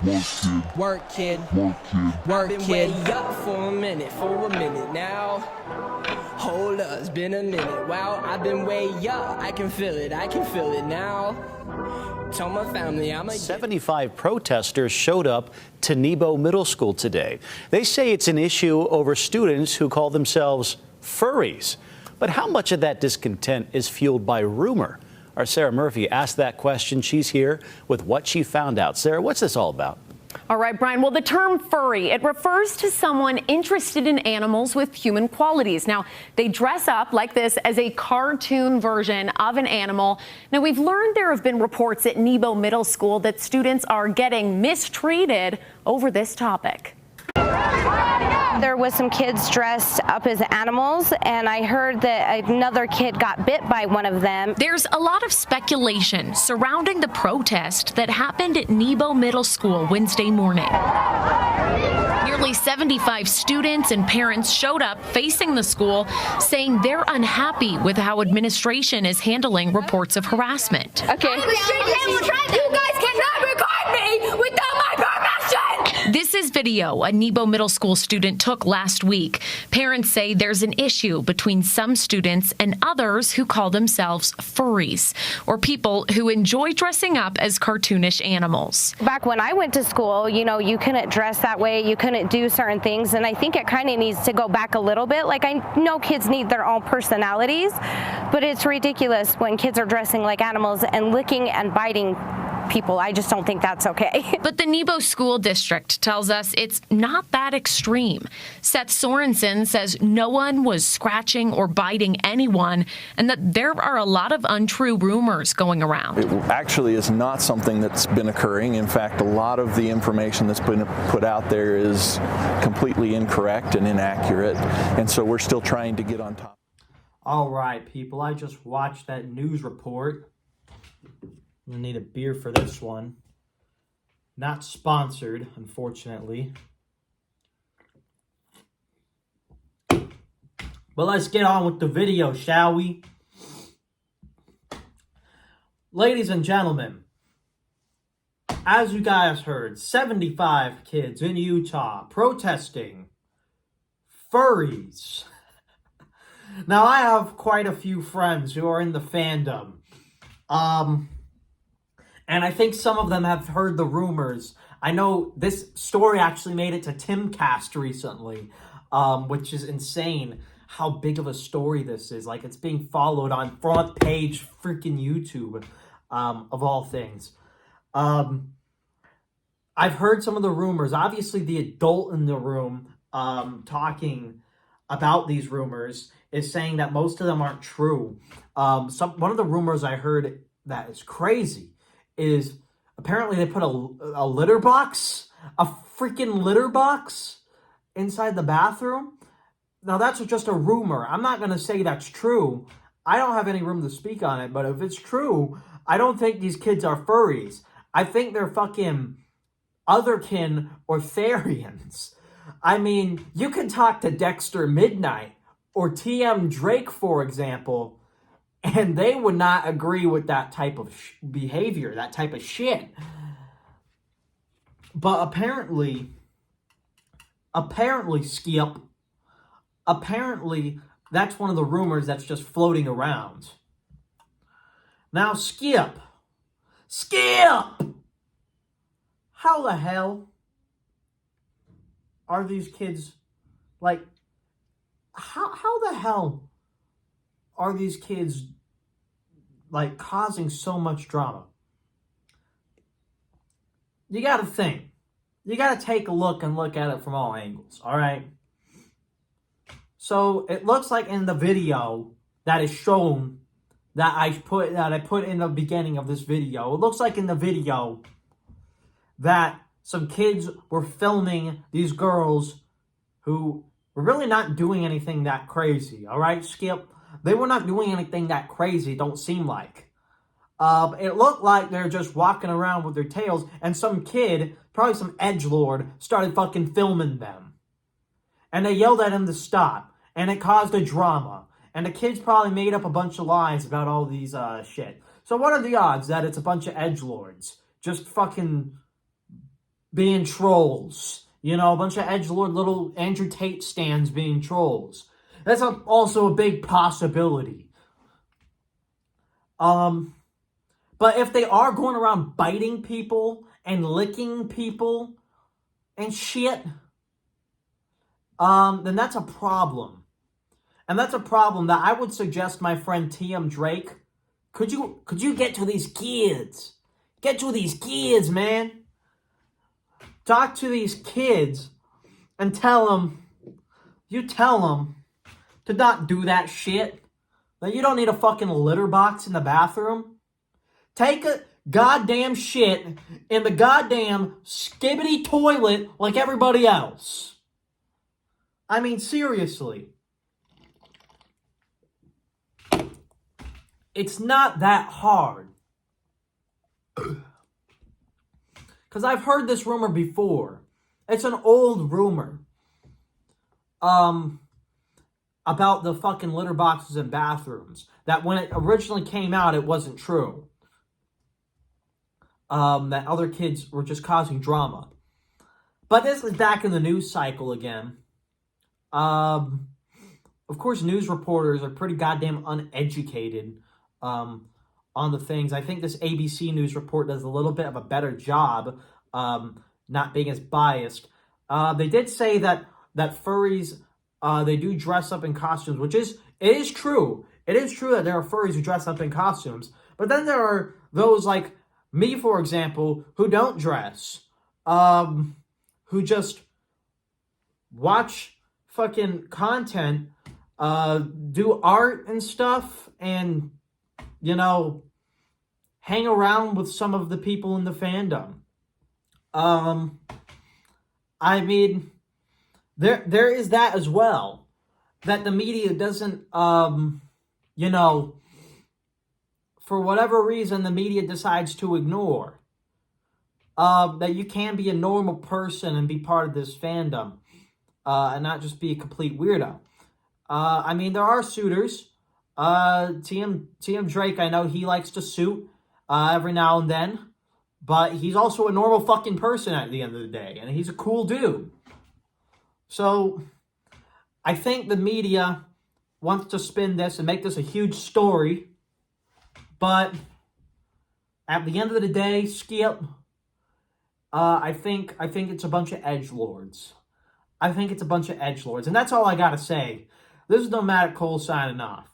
Work, kid. Work, kid. Been way up for a minute now. Hold up, it's been a minute. Wow, I've been way up. I can feel it now. Tell my family I'm a 75 protesters showed up to Nebo Middle School today. They say it's an issue over students who call themselves furries. But how much of that discontent is fueled by rumor? Our Sarah Murphy asked that question. She's here with what she found out. Sarah, what's this all about? All right, Brian. Well, the term furry, it refers to someone interested in animals with human qualities. Now, they dress up like this as a cartoon version of an animal. Now, we've learned there have been reports at Nebo Middle School that students are getting mistreated over this topic. There was some kids dressed up as animals, and I heard that another kid got bit by one of them. There's a lot of speculation surrounding the protest that happened at Nebo Middle School Wednesday morning. Nearly 75 students and parents showed up facing the school, saying they're unhappy with how administration is handling reports of harassment. Okay. You guys cannot record me without my permission! This is video a Nebo Middle School student took last week. Parents say there's an issue between some students and others who call themselves furries, or people who enjoy dressing up as cartoonish animals. Back when I went to school, you couldn't dress that way, you couldn't do certain things, and I think it kind of needs to go back a little bit. Like, I know kids need their own personalities, but it's ridiculous when kids are dressing like animals and licking and biting people. I just don't think that's okay. But the Nebo School District tells us it's not that extreme. Seth Sorensen says no one was scratching or biting anyone, and that there are a lot of untrue rumors going around. It actually is not something that's been occurring. In fact, a lot of the information that's been put out there is completely incorrect and inaccurate, and so we're still trying to get on top. All right, people, I just watched that news report. I'm gonna need a beer for this one. Not sponsored, unfortunately. But let's get on with the video, shall we? Ladies and gentlemen, as you guys heard, 75 kids in Utah protesting furries. Now, I have quite a few friends who are in the fandom. And I think some of them have heard the rumors. I know this story actually made it to Timcast recently, which is insane how big of a story this is. Like, it's being followed on front page freaking YouTube, of all things. I've heard some of the rumors. Obviously, the adult in the room talking about these rumors is saying that most of them aren't true. One of the rumors I heard that is crazy is apparently they put a litter box, a freaking litter box inside the bathroom. Now, that's just a rumor. I'm not going to say that's true. I don't have any room to speak on it, but if it's true, I don't think these kids are furries. I think they're fucking otherkin or Therians. I mean, you can talk to Dexter Midnight or TM Drake, for example, and they would not agree with that type of behavior, that type of shit. But apparently, Skip, apparently that's one of the rumors that's just floating around. Now, Skip, how the hell are these kids, like, how the hell are these kids, like, causing so much drama? You gotta think. You gotta take a look and look at it from all angles, all right? So, it looks like in the video that is shown, that I put in the beginning of this video, it looks like in the video that some kids were filming these girls who were really not doing anything that crazy, all right, Skip? They were not doing anything that crazy, don't seem like. It looked like they're just walking around with their tails, and some kid, probably some edgelord, started fucking filming them. And they yelled at him to stop, and it caused a drama. And the kids probably made up a bunch of lies about all these shit. So what are the odds that it's a bunch of edgelords just fucking being trolls. You know, a bunch of edgelord little Andrew Tate stands being trolls. That's also a big possibility. But if they are going around biting people and licking people and shit, then that's a problem. And that's a problem that I would suggest my friend T.M. Drake, could you get to these kids? Get to these kids, man. Talk to these kids and tell them to not do that shit. That you don't need a fucking litter box in the bathroom. Take a goddamn shit in the goddamn skibbity toilet like everybody else. I mean, seriously. It's not that hard. Because I've heard this rumor before. It's an old rumor. About the fucking litter boxes in bathrooms. That when it originally came out, it wasn't true. That other kids were just causing drama. But this is back in the news cycle again. Of course, news reporters are pretty goddamn uneducated on the things. I think this ABC News report does a little bit of a better job not being as biased. They did say that furries, they do dress up in costumes, it is true. It is true that there are furries who dress up in costumes. But then there are those like me, for example, who don't dress. Who just watch fucking content, do art and stuff, and, you know, hang around with some of the people in the fandom. I mean, there is that as well. That the media doesn't, you know, for whatever reason, the media decides to ignore. That you can be a normal person and be part of this fandom. And not just be a complete weirdo. I mean, there are suitors. TM Drake, I know he likes to suit every now and then. But he's also a normal fucking person at the end of the day. And he's a cool dude. So, I think the media wants to spin this and make this a huge story. But, at the end of the day, Skip, I think it's a bunch of edgelords. I think it's a bunch of edgelords. And that's all I gotta say. This is Nomadic Cole signing off.